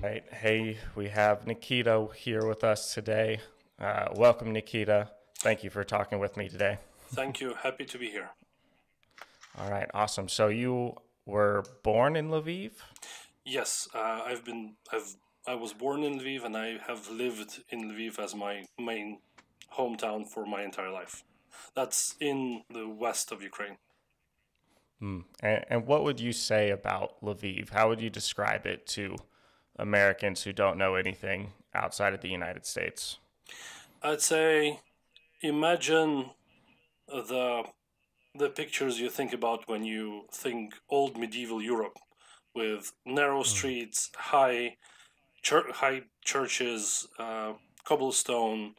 Right. Hey, we have Nikita here with us today. Welcome, Nikita. Thank you for talking with me today. Thank you. Happy to be here. All right, awesome. So you were born in Lviv? Yes, I was born in Lviv and I have lived in Lviv as my main hometown for my entire life. That's in the west of Ukraine. And what would you say about Lviv? How would you describe it to Americans who don't know anything outside of the United States? I'd say imagine the the pictures you think about when you think old medieval Europe with narrow Mm. streets, high churches, cobblestone,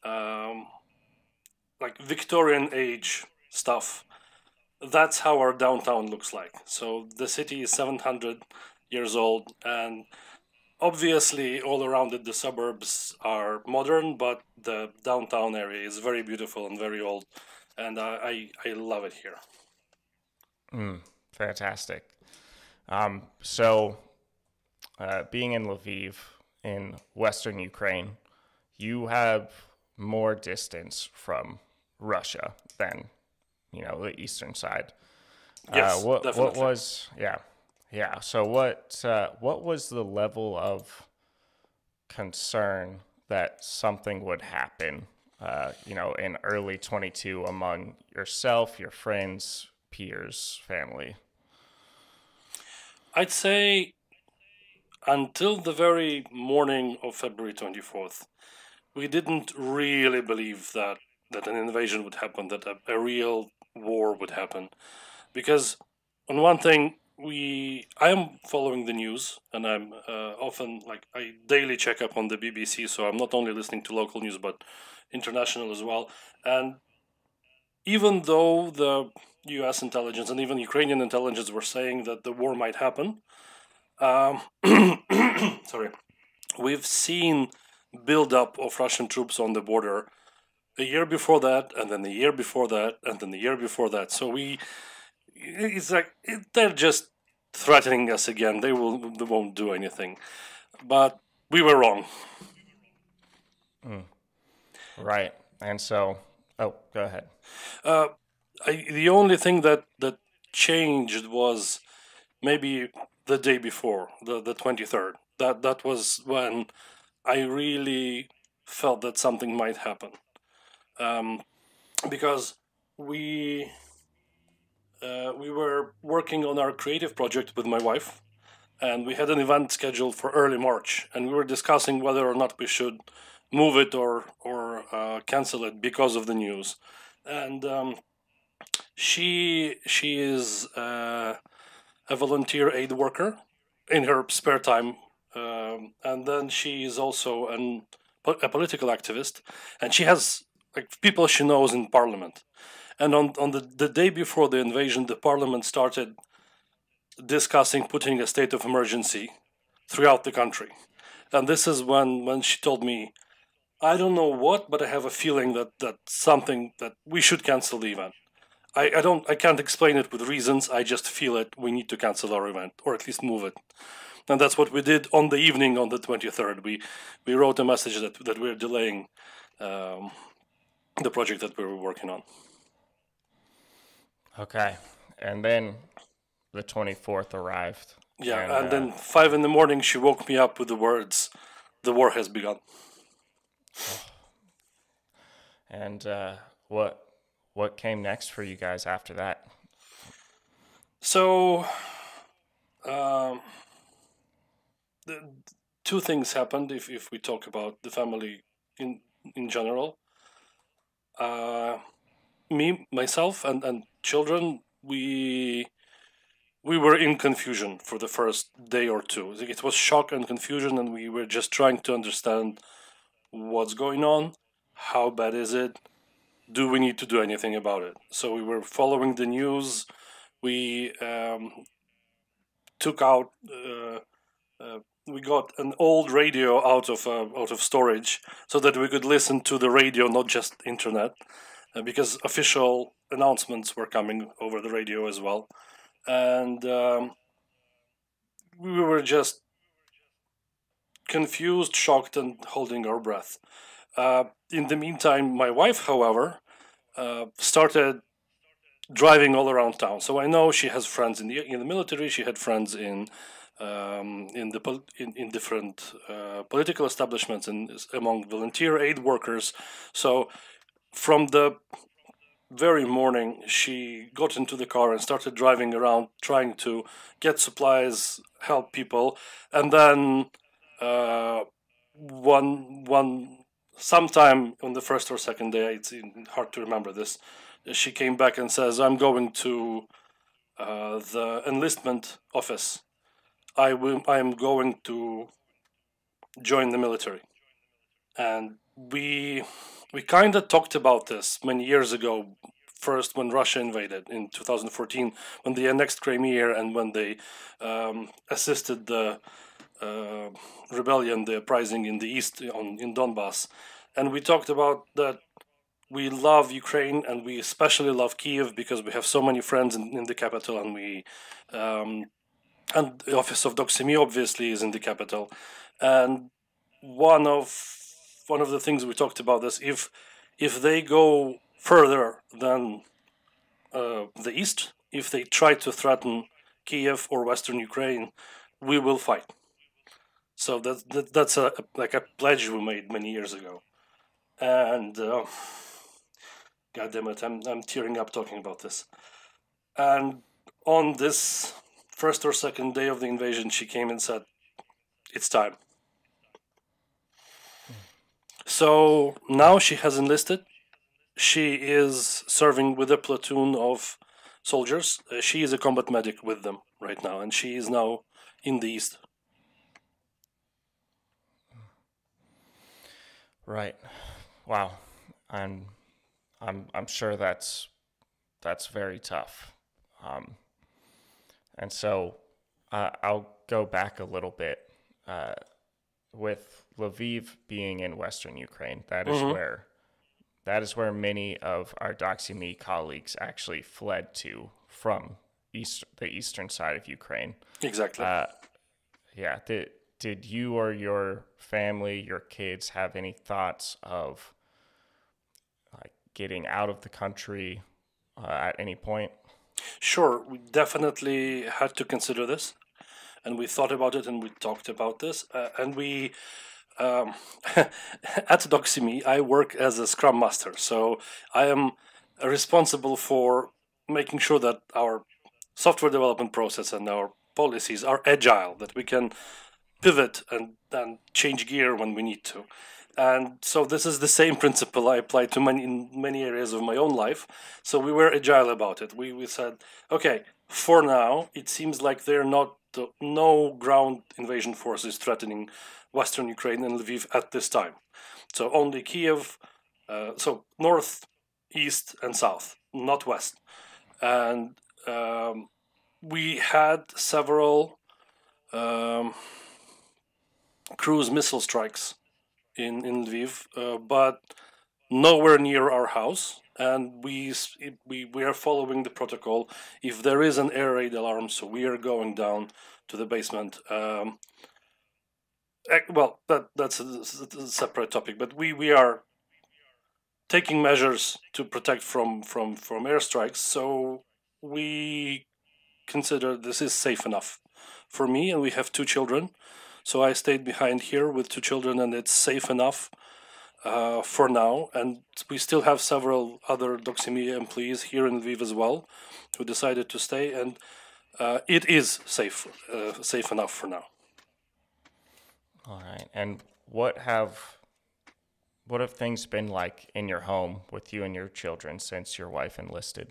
um, like Victorian age stuff. That's how our downtown looks like. So the city is 700 years old, and obviously all around it the suburbs are modern, but the downtown area is very beautiful and very old, and I love it here. Mm, fantastic. So being in Lviv in Western Ukraine, you have more distance from Russia than the eastern side. Yes, What definitely. was yeah. So what was the level of concern that something would happen? In early 22 among yourself, your friends, peers, family. I'd say until the very morning of February 24th, we didn't really believe that an invasion would happen, that a real war would happen. Because on one thing, I am following the news, and I'm often, like, I daily check up on the BBC, so I'm not only listening to local news but international as well. And even though the U.S. intelligence and even Ukrainian intelligence were saying that the war might happen, um, sorry, we've seen buildup of Russian troops on the border a year before that, and then the year before that, and then the year before that. So it's like they're just threatening us again. They won't do anything, but we were wrong. Mm, right. And so, oh, go ahead. uh, the only thing that changed was maybe the day before, the 23rd. That was when I really felt that something might happen, um, because we we were working on our creative project with my wife, and we had an event scheduled for early March, and we were discussing whether or not we should move it or cancel it because of the news. And she is a volunteer aid worker in her spare time, and then she is also a political activist, and she has like people she knows in parliament. And on the day before the invasion, the parliament started discussing putting a state of emergency throughout the country. And this is when she told me, I don't know what, but I have a feeling that something that we should cancel the event. I can't explain it with reasons. I just feel it. We need to cancel our event or at least move it. And that's what we did on the evening on the 23rd. We wrote a message that we're delaying um, the project that we were working on. Okay. And then the 24th arrived. Yeah, And and then 5 in the morning she woke me up with the words, "The war has begun." and what came next for you guys after that? So um, the, two things happened. If we talk about the family in general, uh, me myself and children, we were in confusion for the first day or two. It was shock and confusion, and we were just trying to understand what's going on, how bad is it, do we need to do anything about it. So we were following the news. We took out. We got an old radio out of storage so that we could listen to the radio, not just internet, because official announcements were coming over the radio as well. And we were just confused, shocked, and holding our breath. In the meantime, my wife, however, started driving all around town. So I know she has friends in the military. She had friends in different political establishments and among volunteer aid workers. So from the very morning, she got into the car and started driving around, trying to get supplies, help people, and then one sometime on the first or second day, it's hard to remember this, she came back and says, "I'm going to the enlistment office. I am going to join the military." And we kind of talked about this many years ago. First, when Russia invaded in 2014, when they annexed Crimea, and when they assisted the rebellion, the uprising in the east, in Donbass. And we talked about that we love Ukraine, and we especially love Kiev because we have so many friends in the capital, and and the office of Doxyme obviously is in the capital. And one of the things we talked about is if they go further than the east, if they try to threaten Kiev or Western Ukraine, we will fight. So that's like a pledge we made many years ago. And God damn it, I'm tearing up talking about this. And on this first or second day of the invasion, she came and said, "It's time." So now she has enlisted. She is serving with a platoon of soldiers. She is a combat medic with them right now, and she is now in the east. Right. Wow. I'm sure that's very tough. And so I'll go back a little bit. With Lviv being in Western Ukraine, that is where many of our Doxyme colleagues actually fled to from the eastern side of Ukraine. Exactly. Yeah. Did you or your family, your kids, have any thoughts of like getting out of the country at any point? Sure, we definitely had to consider this, and we thought about it, and we talked about this, and we at Doxyme, I work as a Scrum Master, so I am responsible for making sure that our software development process and our policies are agile, that we can pivot and change gear when we need to. And so this is the same principle I apply to many areas of my own life. So we were agile about it. We said, okay, for now, it seems like no ground invasion forces threatening Western Ukraine and Lviv at this time. So only Kiev, so north, east, and south, not west. And we had several cruise missile strikes in Lviv, but nowhere near our house. And we are following the protocol. If there is an air raid alarm, so we are going down to the basement. Well, that's a separate topic. But we are taking measures to protect from airstrikes. So we consider this is safe enough for me, and we have 2 children. So I stayed behind here with 2 children, and it's safe enough for now. And we still have several other Doxyme employees here in Lviv as well who decided to stay, and it is safe enough for now. All right. And what have things been like in your home with you and your children since your wife enlisted?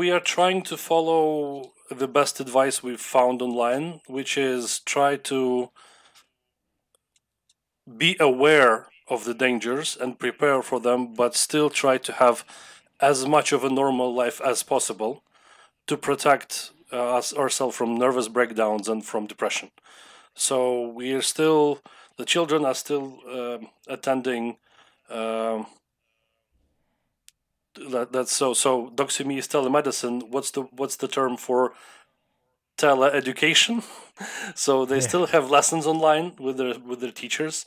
We are trying to follow the best advice we've found online, which is try to be aware of the dangers and prepare for them, but still try to have as much of a normal life as possible to protect ourselves from nervous breakdowns and from depression. So the children are still attending. That's so Doxyme is telemedicine. What's the term for tele-education, so they Yeah. still have lessons online with their teachers.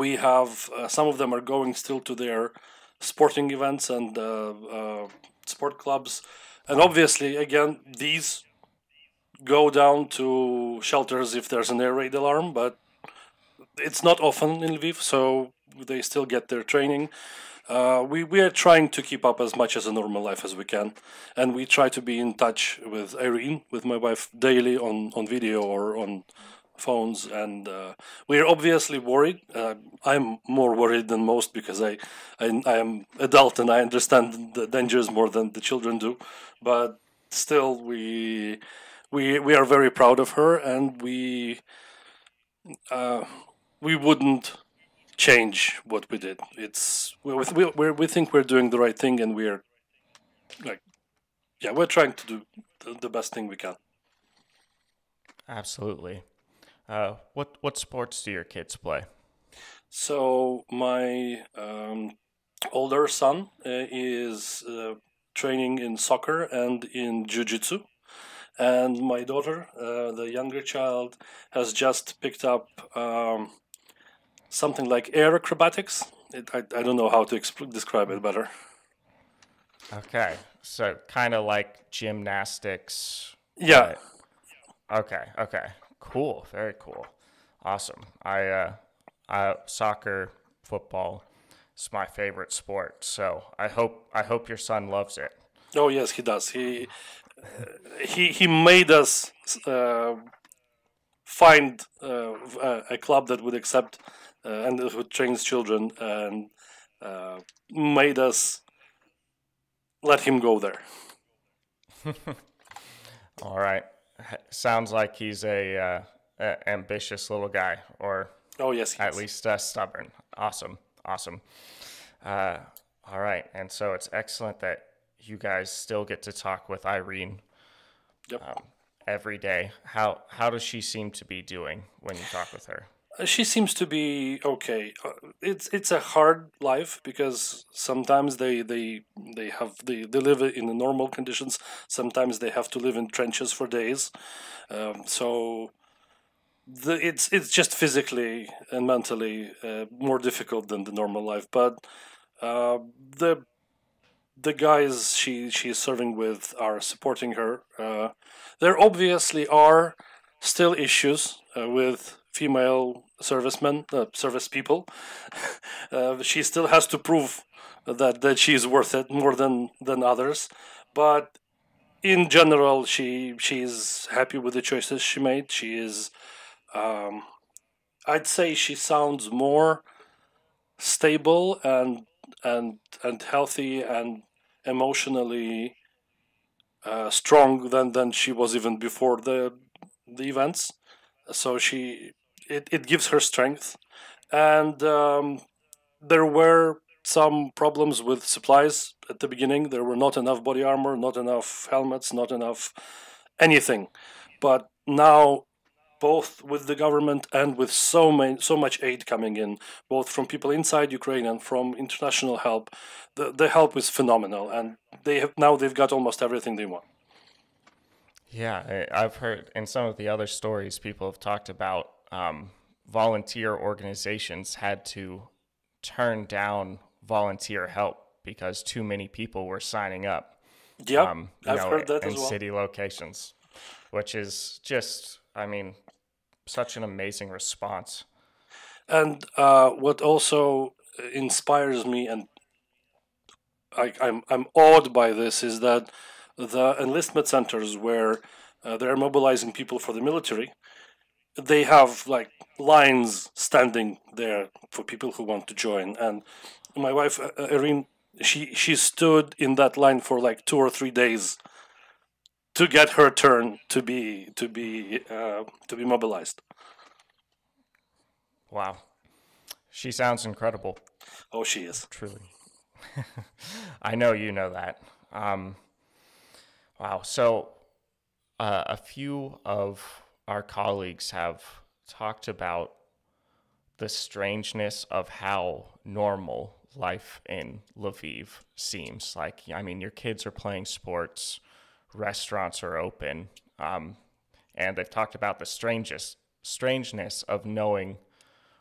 We have some of them are going still to their sporting events and sport clubs, and obviously, again, these go down to shelters if there's an air raid alarm, but it's not often in Lviv, so they still get their training. We are trying to keep up as much as a normal life as we can, and we try to be in touch with Irene, with my wife, daily on video or on phones, and we're obviously worried. I'm more worried than most because I am adult and I understand the dangers more than the children do, but still we are very proud of her, and we wouldn't change what we did. We think we're doing the right thing, and we're like, yeah, we're trying to do the best thing we can. Absolutely. What sports do your kids play? So my older son is training in soccer and in jiu-jitsu, and my daughter, the younger child, has just picked up something like air acrobatics. I don't know how to describe it better. Okay, so kind of like gymnastics, Yeah. but okay, cool, very cool, awesome. Soccer, football is my favorite sport, so I hope your son loves it. Oh yes, he does. He made us find a club that would accept and who trains children, and made us let him go there. All right, sounds like he's a ambitious little guy, or Oh yes, he at is. least stubborn. Awesome, awesome. Uh, all right, and so it's excellent that you guys still get to talk with Irene Yep. every day. How does she seem to be doing when you talk with her? She seems to be okay. It's a hard life because sometimes they live in the normal conditions. Sometimes they have to live in trenches for days. So it's just physically and mentally more difficult than the normal life. But uh, the the guys she's serving with are supporting her. There obviously are still issues with female servicemen, service people. She still has to prove that she is worth it more than others, but in general, she's happy with the choices she made. She is, um, I'd say, she sounds more stable and healthy and emotionally strong than she was even before the events. So it gives her strength, and there were some problems with supplies at the beginning. There were not enough body armor, not enough helmets, not enough anything. But now, both with the government and with so much aid coming in, both from people inside Ukraine and from international help, the help is phenomenal, and they've got almost everything they want. Yeah, I've heard in some of the other stories people have talked about volunteer organizations had to turn down volunteer help because too many people were signing up, Yep, I've heard that as in well. city locations, which is just, I mean, such an amazing response. And what also inspires me, and I'm awed by this, is that the enlistment centers where they're mobilizing people for the military, they have like lines standing there for people who want to join. And my wife Irene, she stood in that line for like 2 or 3 days to get her turn to be mobilized. Wow. She sounds incredible, Oh, she is. truly. I know you know that. Um, wow. So, a few of our colleagues have talked about the strangeness of how normal life in Lviv seems. Like, I mean, your kids are playing sports restaurants are open, and they've talked about the strangeness of knowing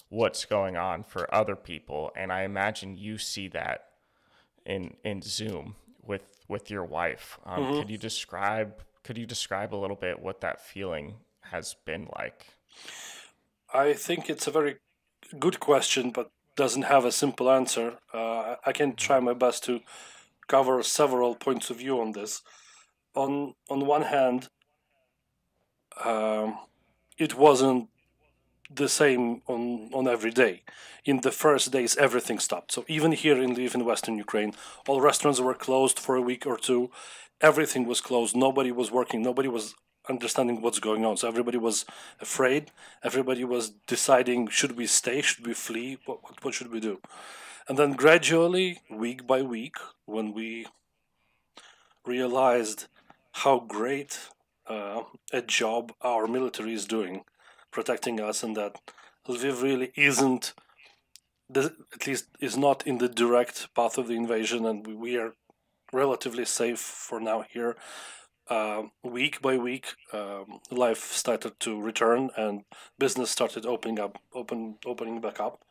what's going on for other people. And I imagine you see that in Zoom with your wife. Hmm. Could you describe a little bit what that feeling has been like? I think it's a very good question, but doesn't have a simple answer. I can try my best to cover several points of view on this. On one hand, um, it wasn't the same on every day. In the first days, everything stopped. So even here in Lviv in Western Ukraine, all restaurants were closed for a week or two. Everything was closed. Nobody was working. Nobody was understanding what's going on. So everybody was afraid. Everybody was deciding: should we stay? Should we flee? What should we do? And then gradually, week by week, when we realized how great a job our military is doing protecting us, and that Lviv really isn't, at least is not in the direct path of the invasion, and we are relatively safe for now here. Week by week, life started to return, and business started opening back up.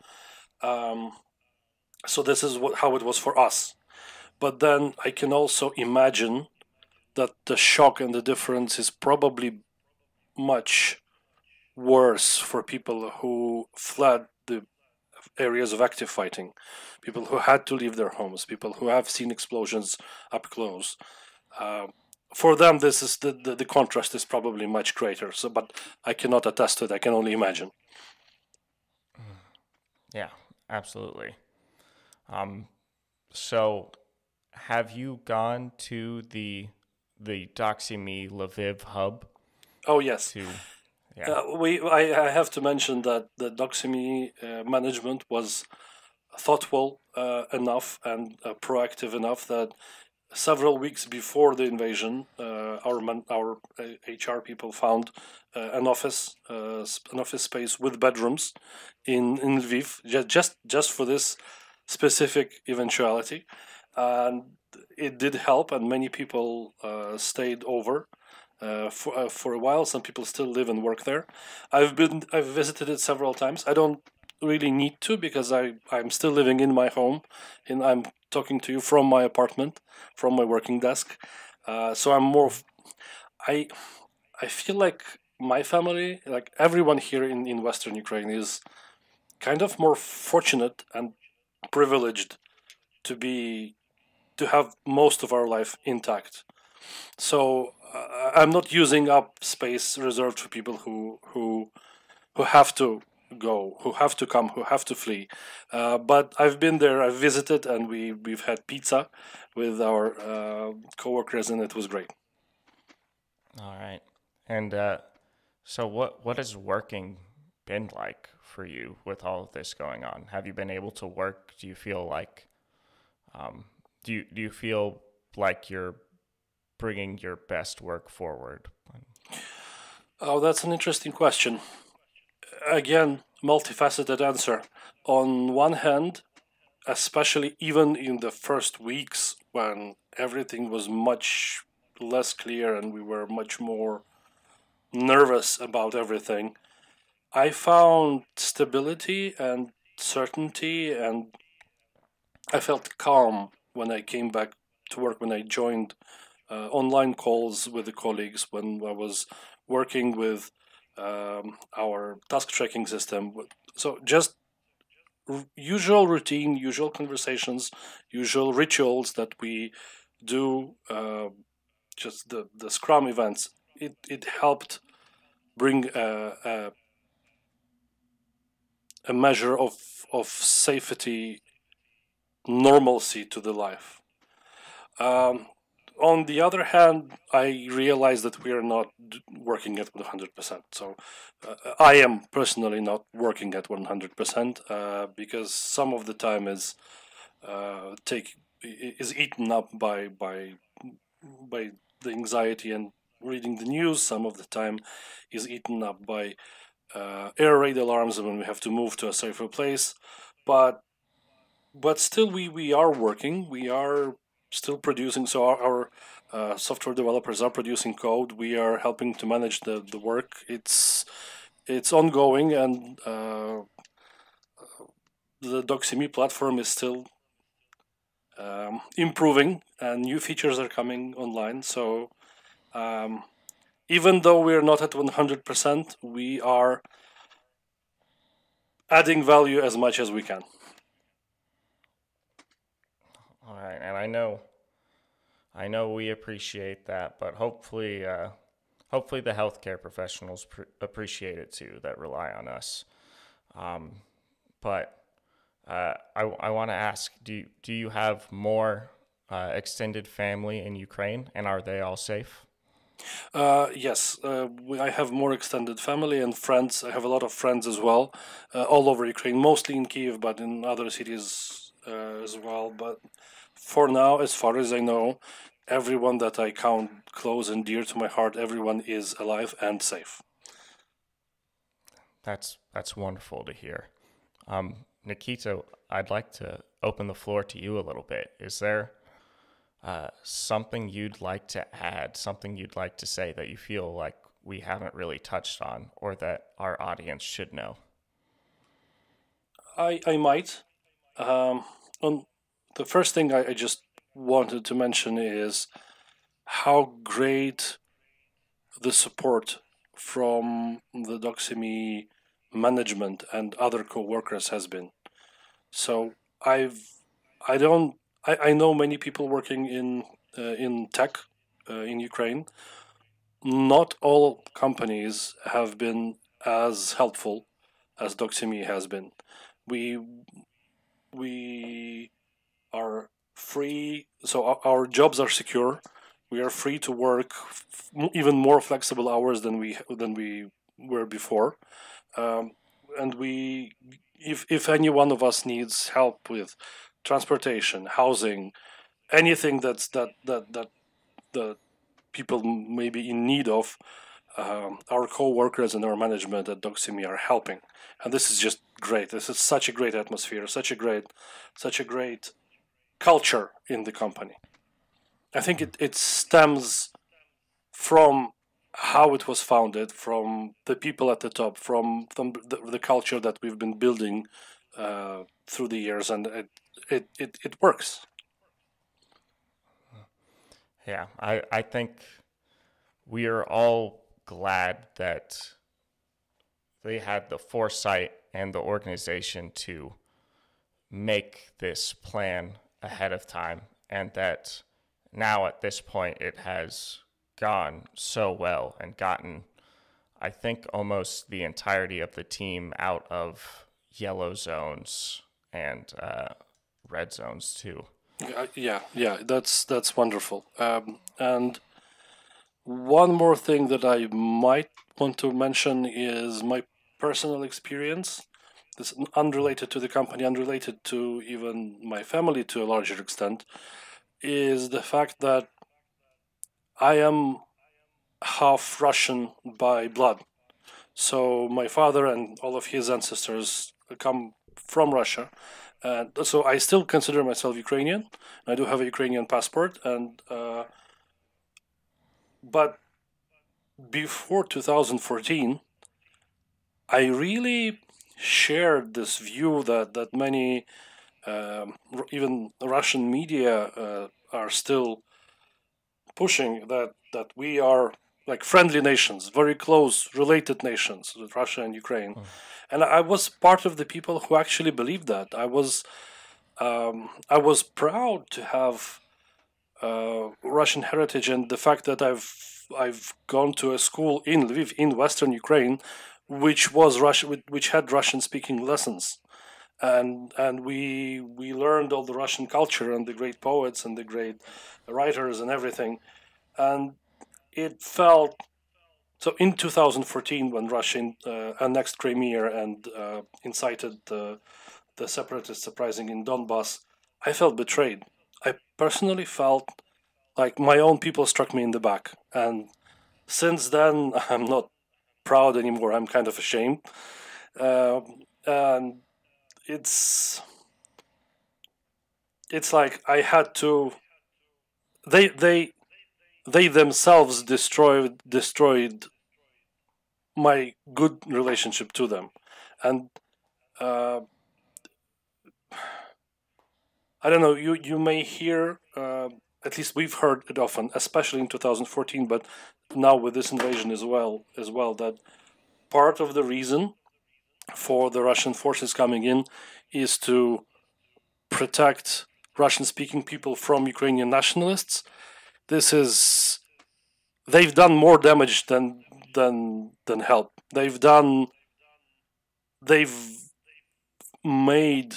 So this is how it was for us. But then I can also imagine that the shock and the difference is probably much worse for people who fled the areas of active fighting, people who had to leave their homes, people who have seen explosions up close. Uh, for them, this is the contrast is probably much greater. So, but I cannot attest to it. I can only imagine. Yeah, absolutely. Um, so have you gone to the Doxyme Lviv Hub Oh yes, to yeah. I have to mention that the Doxyme management was thoughtful enough and proactive enough that several weeks before the invasion, our HR people found an office space with bedrooms in Lviv, just for this specific eventuality, and it did help, and many people stayed over. For a while, some people still live and work there. I've visited it several times. I don't really need to because I'm still living in my home, and I'm talking to you from my apartment, from my working desk. So I'm more. I I feel like my family, like everyone here in Western Ukraine, is kind of more fortunate and privileged to be to have most of our life intact. So I'm not using up space reserved for people who have to go, who have to come, who have to flee. But I've been there, I've visited, and we've had pizza with our coworkers, and it was great. All right. And so what has working been like for you with all of this going on? Have you been able to work? Do you feel like do you feel like you're bringing your best work forward? Oh, that's an interesting question. Again, multifaceted answer. On one hand, especially even in the first weeks when everything was much less clear and we were much more nervous about everything, I found stability and certainty, and I felt calm when I came back to work, when I joined online calls with the colleagues, when I was working with our task tracking system. So just usual routine, usual conversations, usual rituals that we do, just the Scrum events. It helped bring a measure of safety, normalcy to the life. Um, on the other hand, I realize that we are not working at 100%. So I am personally not working at 100% because some of the time take is eaten up by the anxiety and reading the news. Some of the time is eaten up by air raid alarms when we have to move to a safer place. But still, we are working. We are still producing. So our software developers are producing code. We are helping to manage the work. It's ongoing, and the Doxyme platform is still improving, and new features are coming online. So even though we're not at 100%, we are adding value as much as we can. All right, and I know we appreciate that, but hopefully the healthcare professionals appreciate it too that rely on us. But I want to ask, do you have more extended family in Ukraine, and are they all safe? Yes, I have more extended family and friends. I have a lot of friends as well, all over Ukraine, mostly in Kiev, but in other cities as well. But for now, as far as I know, everyone that I count close and dear to my heart, everyone is alive and safe. That's wonderful to hear. Nikita, I'd like to open the floor to you a little bit. Is there something you'd like to add, something you'd like to say that you feel like we haven't really touched on or that our audience should know? I might. On the first thing I just wanted to mention is how great the support from the Doxyme management and other co-workers has been. So I don't I know many people working in tech in Ukraine. Not all companies have been as helpful as Doxyme has been. We we are free, so our jobs are secure. We are free to work even more flexible hours than we were before, and if any one of us needs help with transportation, housing, anything that the people may be in need of, our co-workers and our management at Doxyme are helping, and this is just great. This is such a great atmosphere, such a great culture in the company. I think it stems from how it was founded, from the people at the top, from the culture that we've been building through the years, and it works. Yeah, I think we are all glad that they had the foresight and the organization to make this plan ahead of time, and that now at this point it has gone so well and gotten, I think, almost the entirety of the team out of yellow zones and red zones too. Yeah. That's wonderful. And one more thing that I might want to mention is my personal experience. This unrelated to the company, unrelated to even my family to a larger extent, is the fact that I am half Russian by blood. So my father and all of his ancestors come from Russia. And so I still consider myself Ukrainian. I do have a Ukrainian passport, and but before 2014, I really shared this view that many even Russian media are still pushing, that we are like friendly nations, very close related nations with Russia and Ukraine. And I was part of the people who actually believed that. I was proud to have Russian heritage, and the fact that I've gone to a school in Lviv in Western Ukraine, which was Russian, which had Russian speaking lessons, and we learned all the Russian culture and the great poets and the great writers and everything, and it felt so. In 2014, when Russia annexed Crimea and incited the separatist uprising in Donbass, I felt betrayed. I personally felt like my own people struck me in the back, and since then I'm not proud anymore. I'm kind of ashamed, and it's like I had to they themselves destroyed my good relationship to them, and I don't know. You may hear, at least we've heard it often, especially in 2014, but now with this invasion as well, that part of the reason for the Russian forces coming in is to protect Russian-speaking people from Ukrainian nationalists. They've done more damage than help. They've made,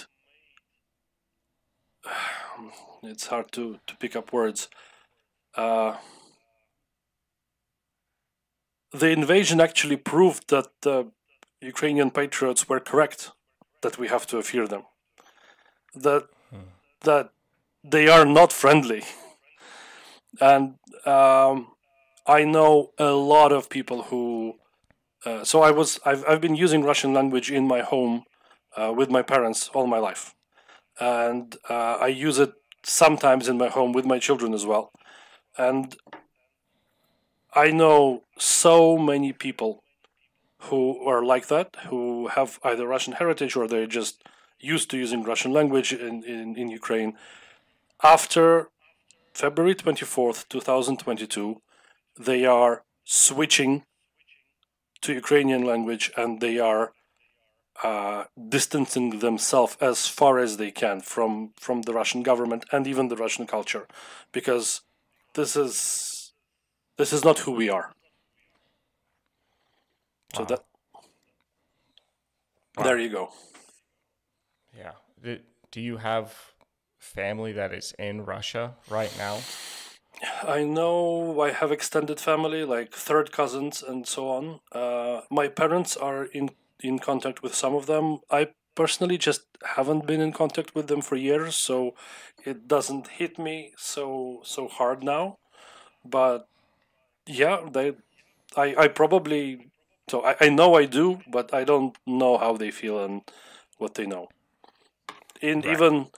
it's hard to pick up words. The invasion actually proved that the Ukrainian patriots were correct, that we have to fear them, that they are not friendly. And I know a lot of people who. So I've been using Russian language in my home with my parents all my life, and I use it sometimes in my home with my children as well. And I know so many people who are like that, who have either Russian heritage or they're just used to using Russian language in Ukraine. After February 24th, 2022, they are switching to Ukrainian language, and they are distancing themselves as far as they can from the Russian government and even the Russian culture, because this is not who we are. So Wow. that Wow. there you go. Yeah. Do you have family that is in Russia right now? I know I have extended family, like third cousins and so on. My parents are in contact with some of them. I personally just haven't been in contact with them for years, so it doesn't hit me so hard now. But yeah, I probably, so I know I do, but I don't know how they feel and what they know. And Right. even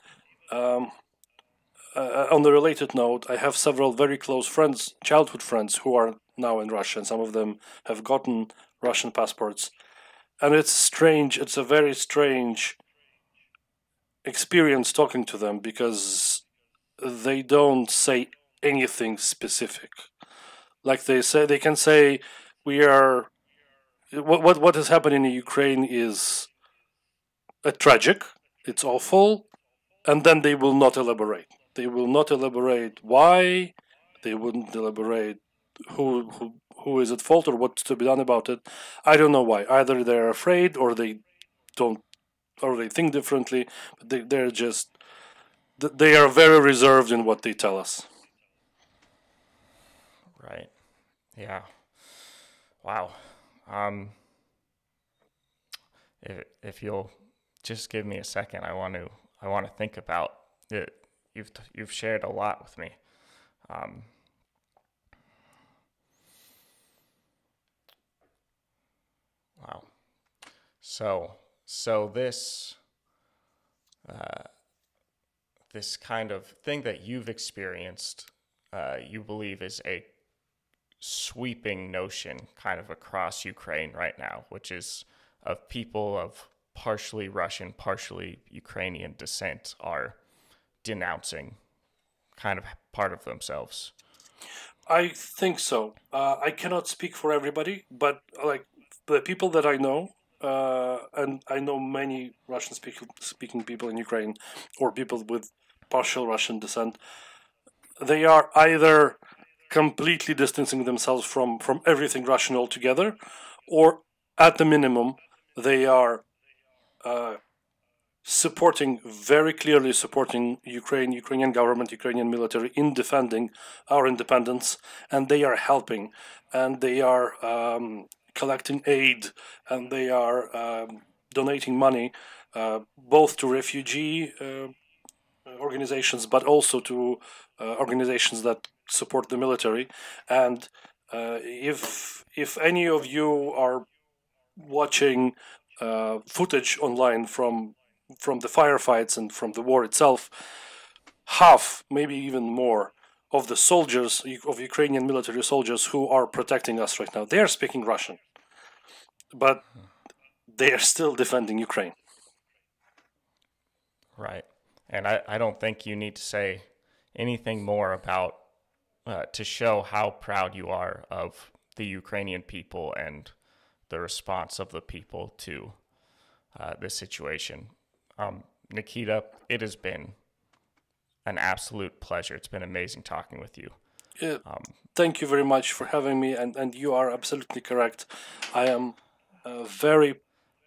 on the related note, I have several very close friends, childhood friends, who are now in Russia, and some of them have gotten Russian passports. And it's strange. It's a very strange experience talking to them, because they don't say anything specific. Like they can say, we are. What is happening in Ukraine is tragic. It's awful, and then they will not elaborate. They will not elaborate why. They wouldn't elaborate who is at fault or what's to be done about it. I don't know why. Either they're afraid, or they don't, or they think differently. But they are very reserved in what they tell us. Right. Yeah. Wow. Um, if you'll just give me a second, I want to think about it. You've shared a lot with me. Um, wow. So this kind of thing that you've experienced, you believe is a sweeping notion kind of across Ukraine right now, which is of people of partially Russian, partially Ukrainian descent are denouncing kind of part of themselves. I think so. I cannot speak for everybody, but like the people that I know, and I know many Russian speaking people in Ukraine, or people with partial Russian descent, they are either completely distancing themselves from everything Russian altogether, or at the minimum, they are very clearly supporting Ukrainian government, Ukrainian military in defending our independence, and they are helping, and they are collecting aid, and they are donating money, both to refugee organizations, but also to organizations that support the military. And if any of you are watching footage online from the firefights and from the war itself, half, maybe even more, of the soldiers, of Ukrainian military soldiers who are protecting us right now, they are speaking Russian, but they are still defending Ukraine. Right. And I don't think you need to say anything more about to show how proud you are of the Ukrainian people and the response of the people to this situation. Nikita, it has been an absolute pleasure. It's been amazing talking with you. Thank you very much for having me, and you are absolutely correct. I am very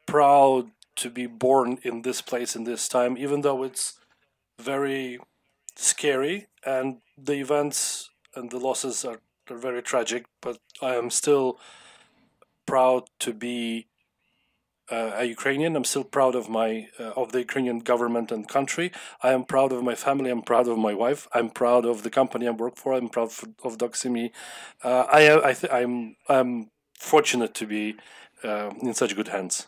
proud to be born in this place in this time, even though it's very scary and the events and the losses are very tragic, but I am still proud to be a Ukrainian. I'm still proud of of the Ukrainian government and country. I am proud of my family. I'm proud of my wife. I'm proud of the company I work for. I'm proud of Doxyme. I'm fortunate to be in such good hands.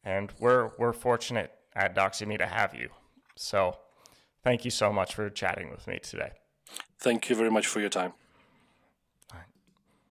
And we're fortunate at Doxyme to have you. So thank you so much for chatting with me today. Thank you very much for your time.